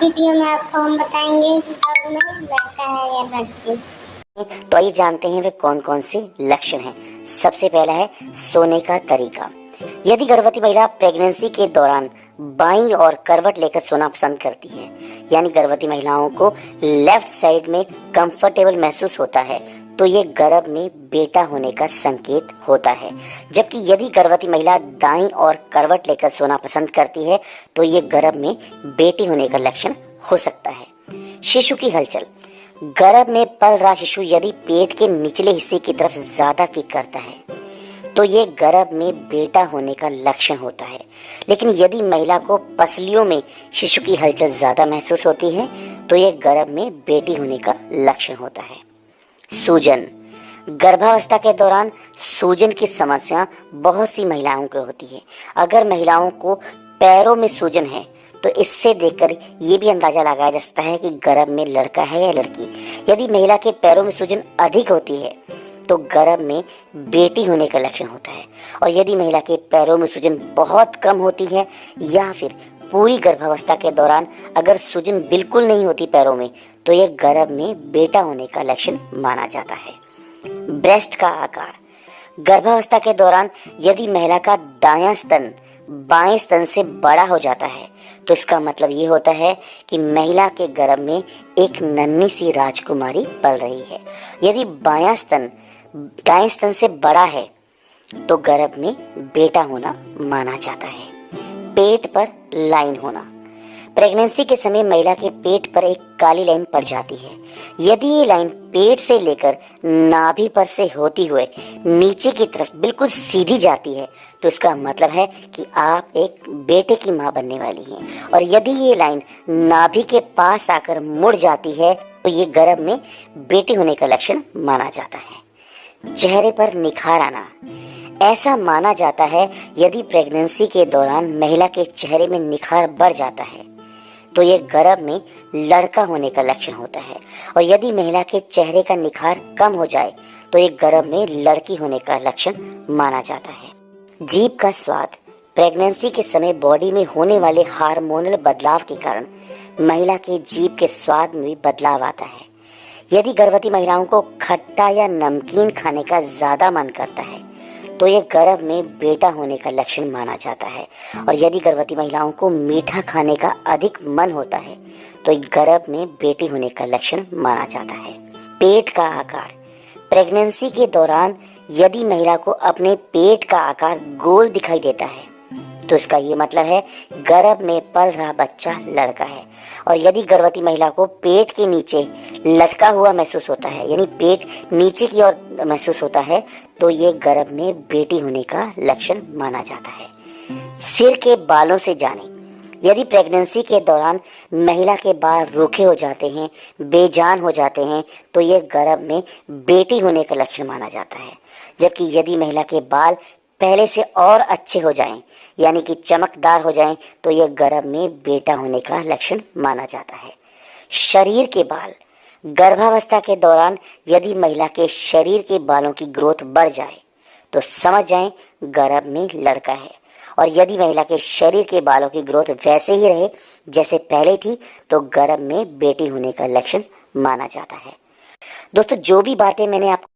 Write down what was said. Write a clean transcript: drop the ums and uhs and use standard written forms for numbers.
Video में आपको हम बताएंगे कि गर्भ में लड़का है या लड़की। तो आइए जानते हैं वे कौन कौन से लक्षण हैं। सबसे पहला है सोने का तरीका। यदि गर्भवती महिला प्रेगनेंसी के दौरान बाईं और करवट लेकर सोना पसंद करती है, यानी गर्भवती महिलाओं को लेफ्ट साइड में कंफर्टेबल महसूस होता है, तो ये गर्भ में बेटा होने का संकेत होता है। जबकि यदि गर्भवती महिला दाईं और करवट लेकर सोना पसंद करती है, तो ये गर्भ में बेटी होने का लक्षण हो सकता है। शिशु की हलचल। गर्भ में पल रहा शिशु यदि पेट के निचले हिस्से की तरफ ज्यादा किक करता है, तो ये गर्भ में बेटा होने का लक्षण होता है। लेकिन यदि महिला को पसलियों में शिशु की हलचल ज्यादा महसूस होती है, तो ये गर्भ में बेटी होने का लक्षण होता है। सूजन। गर्भावस्था के दौरान सूजन की समस्या बहुत सी महिलाओं को होती है। अगर महिलाओं को पैरों में सूजन है, तो इससे देखकर ये भी अंदाजा लगाया जा सकता है कि गर्भ में लड़का है या लड़की। यदि महिला के पैरों में सूजन अधिक होती है, तो गर्भ में बेटी होने का लक्षण होता है। और यदि महिला के पैरों में सूजन बहुत कम होती है, या फिर पूरी गर्भावस्था के दौरान अगर सूजन बिल्कुल नहीं होती पैरों में, तो यह गर्भ में बेटा होने का लक्षण माना जाता है। ब्रेस्ट का आकार। गर्भावस्था के दौरान यदि महिला का दायां स्तन बाएं स्तन से बड़ा हो जाता है, तो इसका मतलब ये होता है कि महिला के गर्भ में एक नन्ही सी राजकुमारी पल रही है। यदि बायां स्तन दाएं स्तन से बड़ा है, तो गर्भ में बेटा होना माना जाता है। पेट पर लाइन होना। प्रेगनेंसी के समय महिला के पेट पर एक काली लाइन पड़ जाती है। यदि ये लाइन पेट से लेकर नाभि पर से होती हुए नीचे की तरफ बिल्कुल सीधी जाती है, तो इसका मतलब है कि आप एक बेटे की मां बनने वाली हैं। और यदि ये लाइन नाभि के पास आकर मुड़ जाती है, तो ये गर्भ में बेटी होने का लक्षण माना जाता है। चेहरे पर निखार आना। ऐसा माना जाता है यदि प्रेगनेंसी के दौरान महिला के चेहरे में निखार बढ़ जाता है, तो ये गर्भ में लड़का होने का लक्षण होता है। और यदि महिला के चेहरे का निखार कम हो जाए, तो ये गर्भ में लड़की होने का लक्षण माना जाता है। जीभ का स्वाद। प्रेगनेंसी के समय बॉडी में होने वाले हार्मोनल बदलाव के कारण महिला के जीभ के स्वाद में भी बदलाव आता है। यदि गर्भवती महिलाओं को खट्टा या नमकीन खाने का ज्यादा मन करता है, तो ये गर्भ में बेटा होने का लक्षण माना जाता है। और यदि गर्भवती महिलाओं को मीठा खाने का अधिक मन होता है, तो गर्भ में बेटी होने का लक्षण माना जाता है। पेट का आकार। प्रेगनेंसी के दौरान यदि महिला को अपने पेट का आकार गोल दिखाई देता है, तो इसका ये मतलब है गर्भ में पल रहा बच्चा लड़का है। और यदि गर्भवती महिला को पेट के नीचे लटका हुआ महसूस होता है, यानी पेट नीचे की ओर महसूस होता है, तो ये गर्भ में बेटी होने का लक्षण माना जाता है। सिर के बालों से जाने। यदि प्रेगनेंसी के दौरान महिला के बाल रूखे हो जाते हैं, बेजान हो जाते हैं, तो ये गर्भ में बेटी होने का लक्षण माना जाता है। जबकि यदि महिला के बाल पहले से और अच्छे हो जाएं, यानी कि चमकदार हो जाएं, तो यह गर्भ में बेटा होने का लक्षण माना जाता है। शरीर के बाल। गर्भावस्था के दौरान यदि महिला के शरीर के बालों की ग्रोथ बढ़ जाए, तो समझ जाएं गर्भ में लड़का है। और यदि महिला के शरीर के बालों की ग्रोथ वैसे ही रहे जैसे पहले थी, तो गर्भ में बेटी होने का लक्षण माना जाता है। दोस्तों, जो भी बातें मैंने आपको